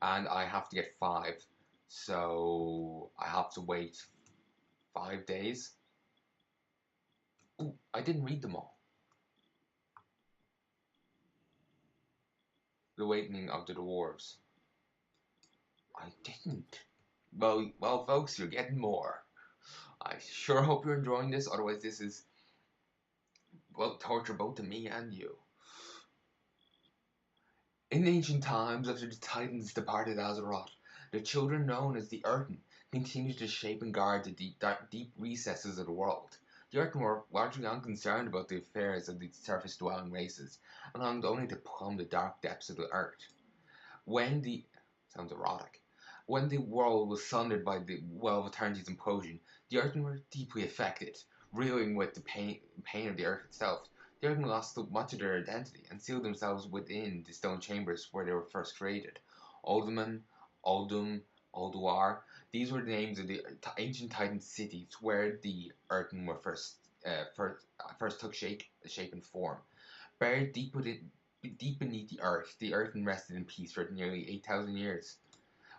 and I have to get 5. So I have to wait 5 days. Ooh, I didn't read them all. The Awakening of the Dwarves. I didn't. Well, folks, you're getting more. I sure hope you're enjoying this. Otherwise, this is, well, torture both to me and you. In ancient times, after the Titans departed Azeroth, the children known as the Earthen continued to shape and guard the deep recesses of the world. The Earthen were largely unconcerned about the affairs of the surface-dwelling races, and longed only to plumb the dark depths of the earth. Sounds erotic. When the world was sundered by the Well of Eternity's implosion, the Earthen were deeply affected, reeling with the pain of the earth itself. The Earthen lost much of their identity and sealed themselves within the stone chambers where they were first created. Uldaman, Uldum, Ulduar, these were the names of the ancient Titan cities where the Earthen were first took shape and form. Buried deep beneath the Earthen rested in peace for nearly 8,000 years.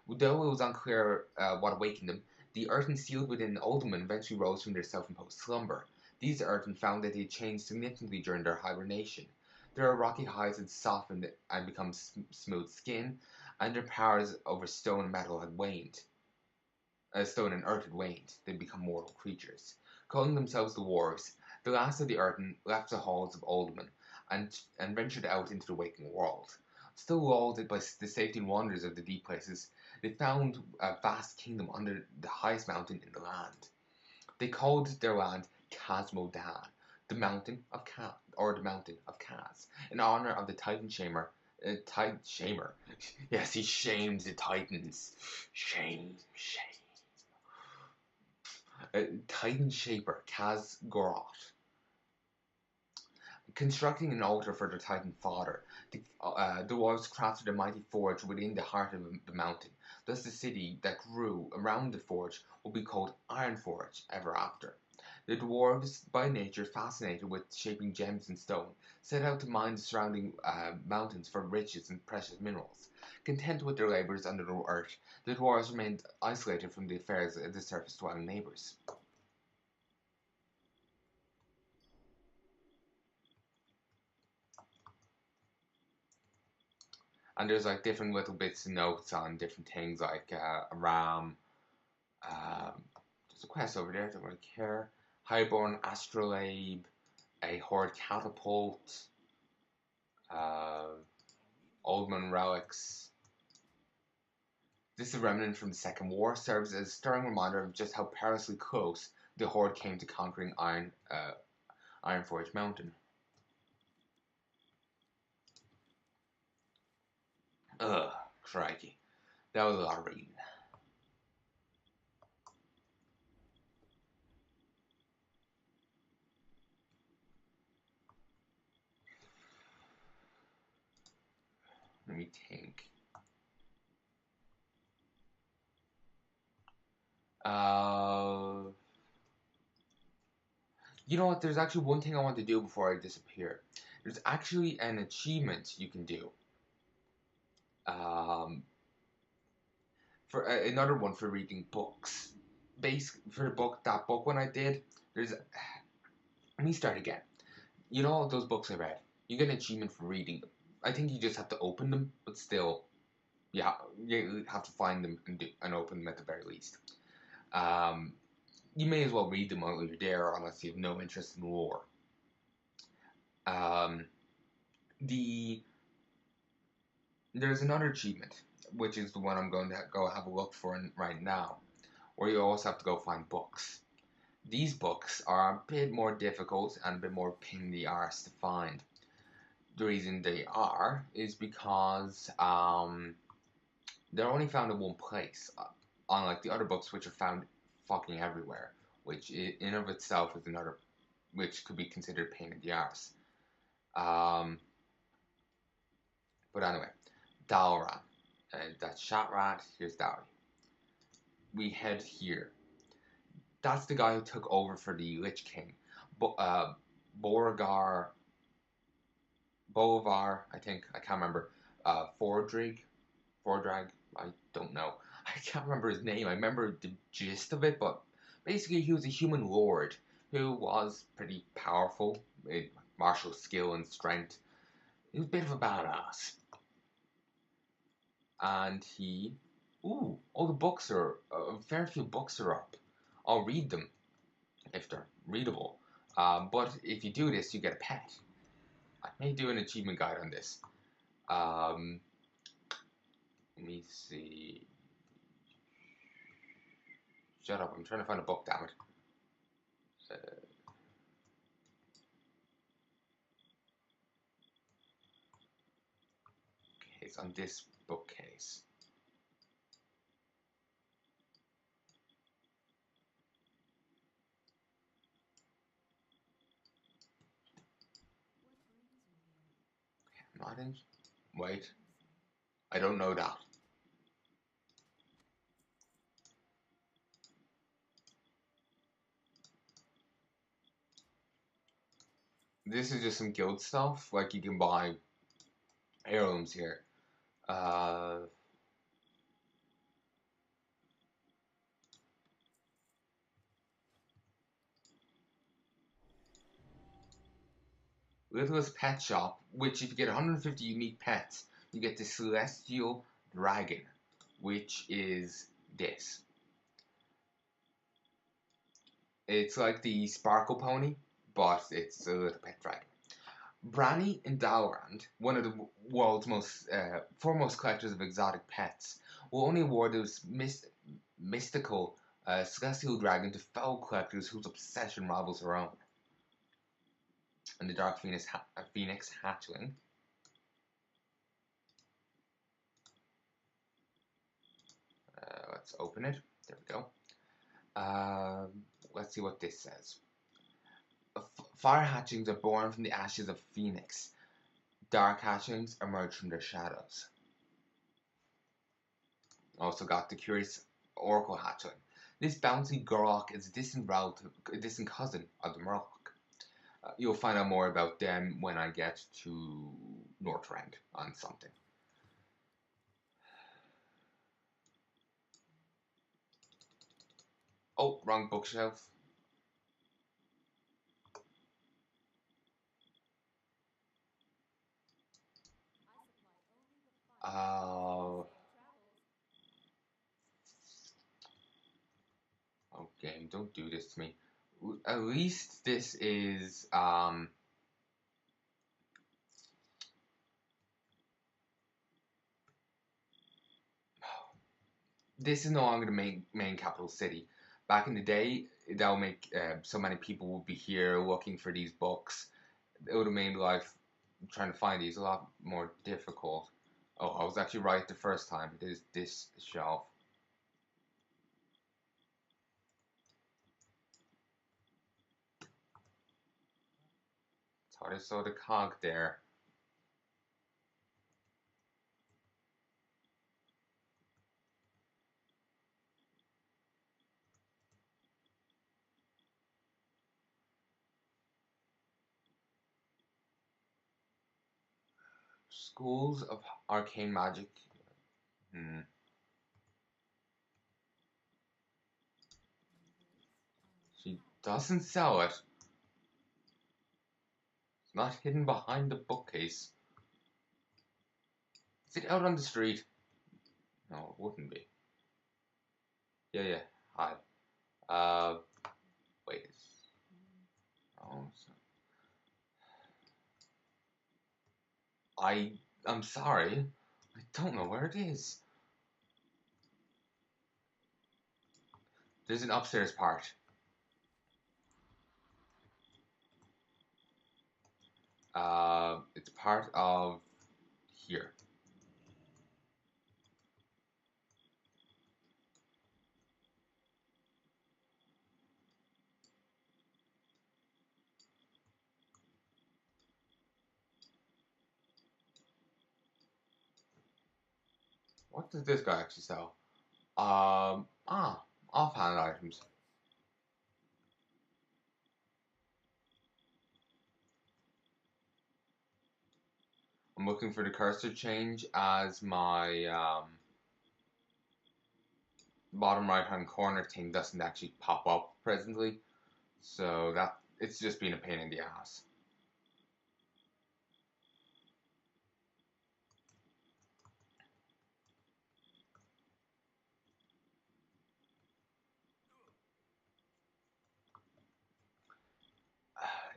Though it was unclear what awakened them, the Earthen sealed within Uldaman eventually rose from their self-imposed slumber. These Earthen found that they had changed significantly during their hibernation. Their rocky hides had softened and become smooth skin, and their powers over stone and metal had waned. Stone and earth had waned. They had become mortal creatures. Calling themselves the Dwarves, the last of the Earthen left the halls of Uldaman and ventured out into the waking world. Still lulled by the safety and wonders of the deep places, they found a vast kingdom under the highest mountain in the land. They called their land Khazmodan, the mountain of Kaz, in honor of the Titan Shamer. Yes, he shamed the Titans. Shame. Titan Shaper, Kaz Goroth. Constructing an altar for their Titan father, the dwarves crafted a mighty forge within the heart of the mountain. Thus the city that grew around the forge will be called Ironforge ever after. The dwarves, by nature fascinated with shaping gems and stone, set out to mine the surrounding mountains for riches and precious minerals. Content with their labours under the earth, the dwarves remained isolated from the affairs of the surface-dwelling neighbours. And there's like different little bits of notes on different things like a ram. There's a quest over there, don't really care. Highborn Astrolabe, a Horde Catapult, Oldman Relics. This is a remnant from the Second War, serves as a stirring reminder of just how perilously close the Horde came to conquering Ironforge Mountain. Ugh, crikey. That was a lot of reading. Let me think. You know what? There's actually one thing I want to do before I disappear. There's actually an achievement you can do. For another one for reading books. For that book when I did, there's. Let me start again. You know those books I read? You get an achievement for reading them. I think you just have to open them, but still, you have to find them and open them at the very least. You may as well read them while you're there, unless you have no interest in lore. There's another achievement, which is the one I'm going to go have a look for right now, where you also have to go find books. These books are a bit more difficult and a bit more pain in the arse to find. The reason they are is because they're only found in one place, unlike the other books which are found fucking everywhere, which in of itself is another, which could be considered pain in the arse. But anyway, Dalran. That's Shatrat, here's Dowry. We head here. That's the guy who took over for the Lich King. Bolivar, I think, I can't remember. Fordrag, I don't know. I can't remember his name. I remember the gist of it, but basically he was a human lord who was pretty powerful with martial skill and strength. He was a bit of a badass. And he... Ooh, all the books are... a fair few books are up. I'll read them if they're readable. But if you do this, you get a pet. I may do an achievement guide on this. Let me see. Shut up, I'm trying to find a book, damn it. Okay, it's on this bookcase. Not in. Wait, I don't know that. This is just some guild stuff. Like you can buy heirlooms here. Littlest Pet Shop, which if you get 150 unique pets, you get the Celestial Dragon, which is this. It's like the Sparkle Pony, but it's a little pet dragon. Branny and Dalrand, one of the world's most foremost collectors of exotic pets, will only award this mystical celestial dragon to fellow collectors whose obsession rivals her own. And the Dark Phoenix hatchling. Let's open it. There we go. Let's see what this says. Fire hatchlings are born from the ashes of Phoenix. Dark hatchlings emerge from their shadows. Also got the curious Oracle hatchling. This bouncy Gurlock is a distant relative, a distant cousin of the Murloc. You'll find out more about them when I get to Northrend on something. Oh, wrong bookshelf. Oh, game, don't do this to me. At least this is, this is no longer the main capital city. Back in the day, that would make so many people would be here looking for these books. It would have made life trying to find these a lot more difficult. Oh, I was actually right the first time. It is this shelf. It's hard I saw the cog there. Schools of Arcane Magic. She doesn't sell it. It's not hidden behind the bookcase. Is it out on the street? No, it wouldn't be. Yeah. Hi. Wait. Oh, I'm sorry. I don't know where it is. There's an upstairs part. It's part of here. What does this guy actually sell? Offhand items. I'm looking for the cursor change as my bottom right hand corner thing doesn't actually pop up presently, so that it's just been a pain in the ass.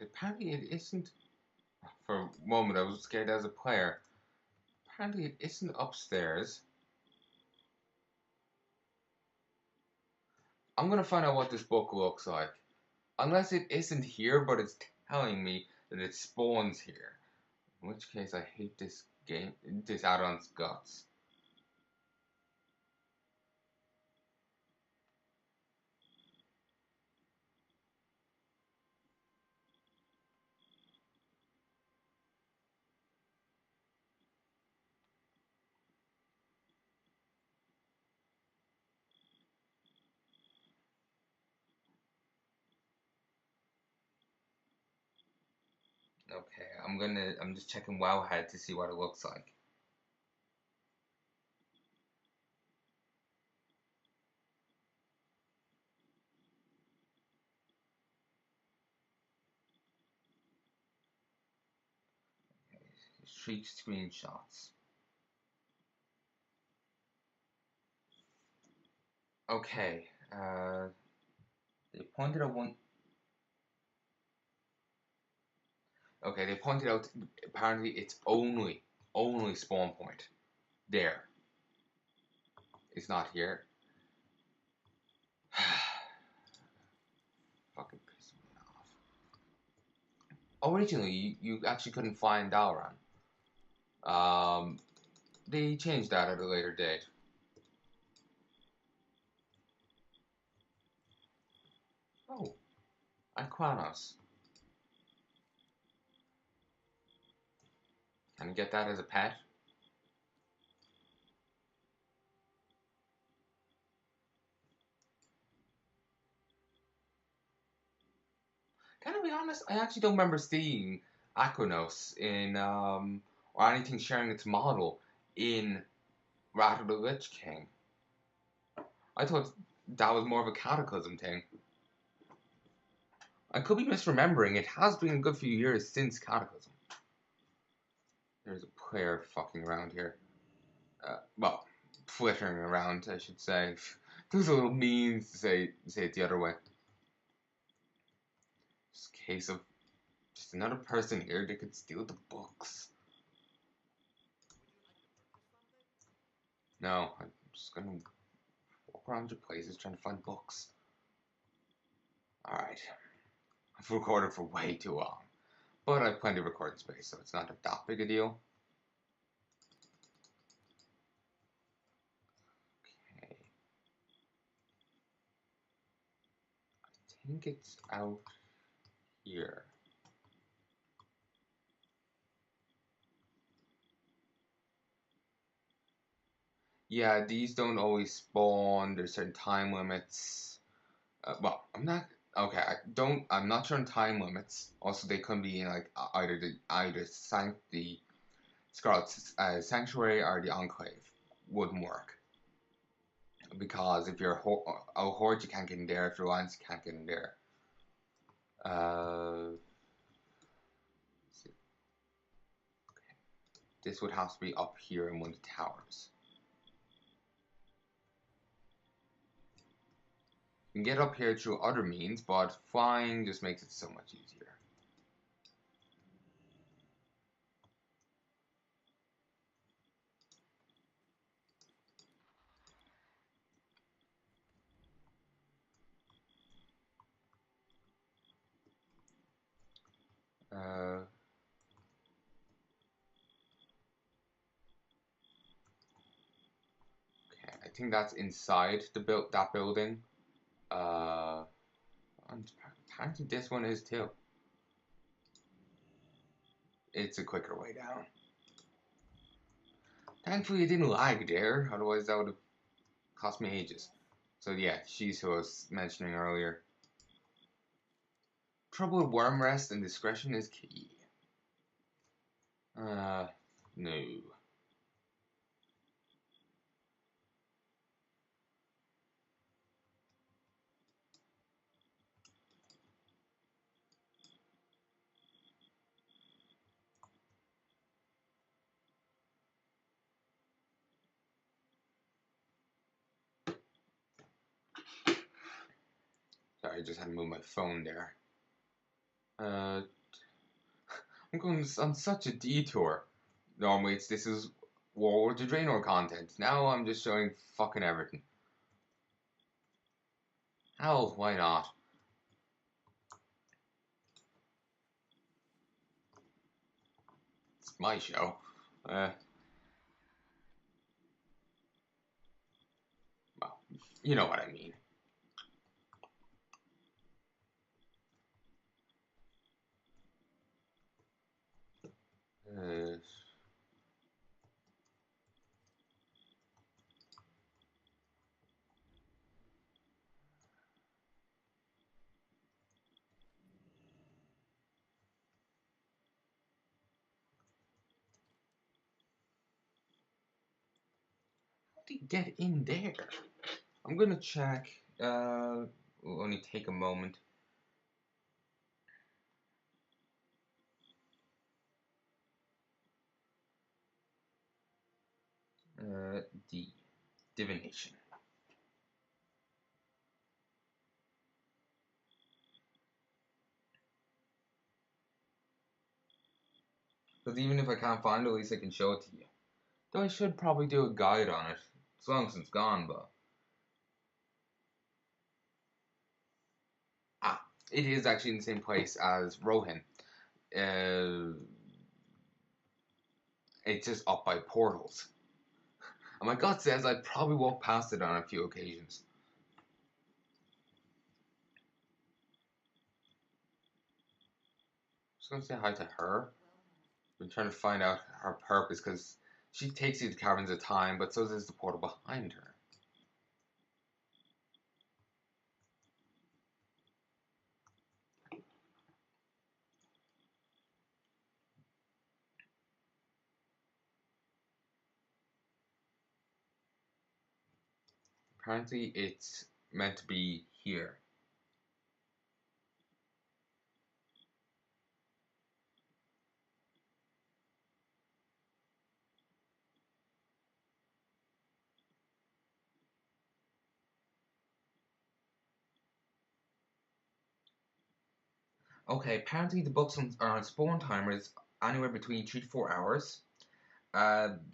Apparently it isn't. For a moment I was scared as a player. Apparently it isn't upstairs. I'm gonna find out what this book looks like. Unless it isn't here, but it's telling me that it spawns here. In which case I hate this game, this add-on's guts. Okay, I'm just checking Wowhead to see what it looks like. Streak screenshots. Okay, they pointed out one. Okay, they pointed out apparently it's only spawn point there. It's not here. Fucking piss me off. Originally, you actually couldn't find Dalran. They changed that at a later date. Oh, and Kranos. Can I get that as a pet? Can I be honest? I actually don't remember seeing Aquanos in or anything sharing its model in Wrath of the Lich King. I thought that was more of a Cataclysm thing. I could be misremembering. It has been a good few years since Cataclysm. There's a player fucking around here. Well, flittering around, I should say. Those are little means to say it the other way. Just a case of just another person here that could steal the books. No, I'm just gonna walk around your places trying to find books. Alright. I've recorded for way too long. But I've plenty of recording space, so it's not that big a deal. Okay. I think it's out here. Yeah, these don't always spawn. There's certain time limits. Well, I'm not. Okay, I'm not sure on time limits. Also, they could be in like either the Scarlet Sanctuary or the Enclave wouldn't work because if you're a horde, you can't get in there. If you're alliance, you can't get in there. See. Okay. This would have to be up here in one of the towers. You can get up here through other means, but flying just makes it so much easier. Okay, I think that's inside that building. Apparently this one is too. It's a quicker way down. Thankfully, it didn't lag there. Otherwise, that would have cost me ages. So yeah, she's who I was mentioning earlier. Trouble with worm rest and discretion is key. No. Sorry, I just had to move my phone there. I'm going on such a detour. Normally, this is Warlords of Draenor content. Now I'm just showing fucking everything. Hell, why not? It's my show. Well, you know what I mean. How do you get in there? I'm gonna check. Will only take a moment. D. Divination. Because even if I can't find it, at least I can show it to you. Though I should probably do a guide on it. It's long since gone, but... Ah, it is actually in the same place as Rohan. It's just up by portals. And my gut says I'd probably walk past it on a few occasions. Just gonna say hi to her. I'm trying to find out her purpose because she takes you to caverns at a time, but so does the portal behind her. Apparently, it's meant to be here. Okay, apparently the books are on spawn timers anywhere between 3 to 4 hours.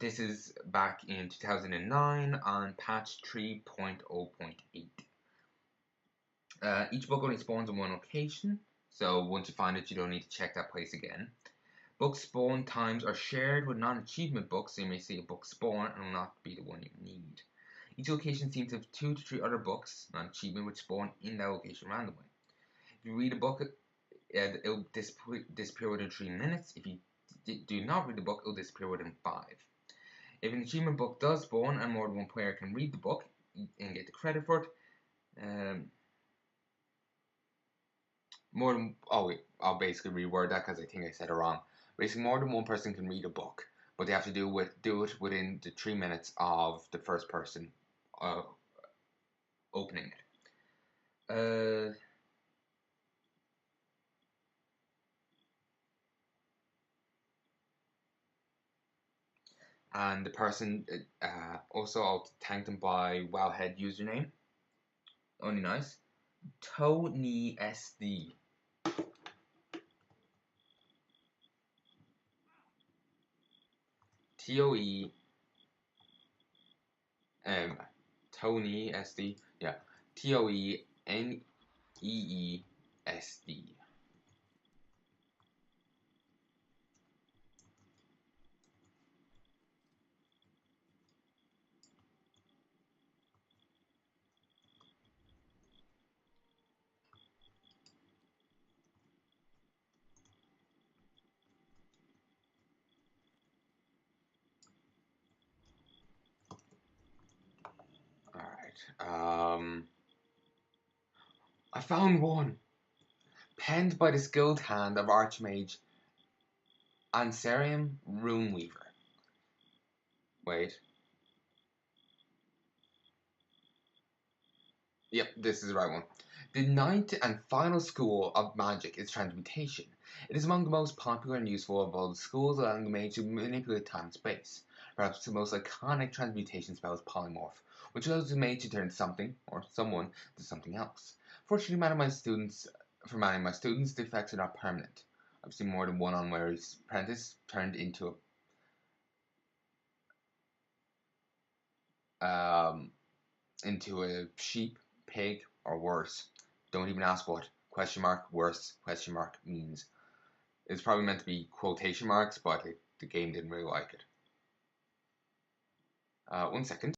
This is back in 2009 on patch 3.0.8. Each book only spawns in one location, so once you find it, you don't need to check that place again. Book spawn times are shared with non-achievement books, so you may see a book spawn and will not be the one you need. Each location seems to have 2 to 3 other books, non-achievement, which spawn in that location randomly. If you read a book, it'll disappear within 3 minutes. If you do not read the book, it'll disappear within 5. If an achievement book does spawn and more than one player can read the book and get the credit for it, I'll basically reword that because I think I said it wrong. Basically, more than one person can read a book, but they have to do it within the 3 minutes of the first person opening it. And the person also I'll thank them by Wowhead username. Only nice. Tony SD. TOE Tony SD. Yeah. TOENEESD. Alright. I found one. Penned by the skilled hand of Archmage Ansarium Runeweaver. Wait. Yep, this is the right one. The ninth and final school of magic is transmutation. It is among the most popular and useful of all the schools, allowing the mage to manipulate time and space. Perhaps the most iconic transmutation spell is polymorph, which allows the mage to turn something, or someone, to something else. Fortunately, for many of my students, the effects are not permanent. I've seen more than one on where his apprentice turned into a sheep, pig, or worse. Don't even ask what worse means. It's probably meant to be quotation marks, but the game didn't really like it. 1 second.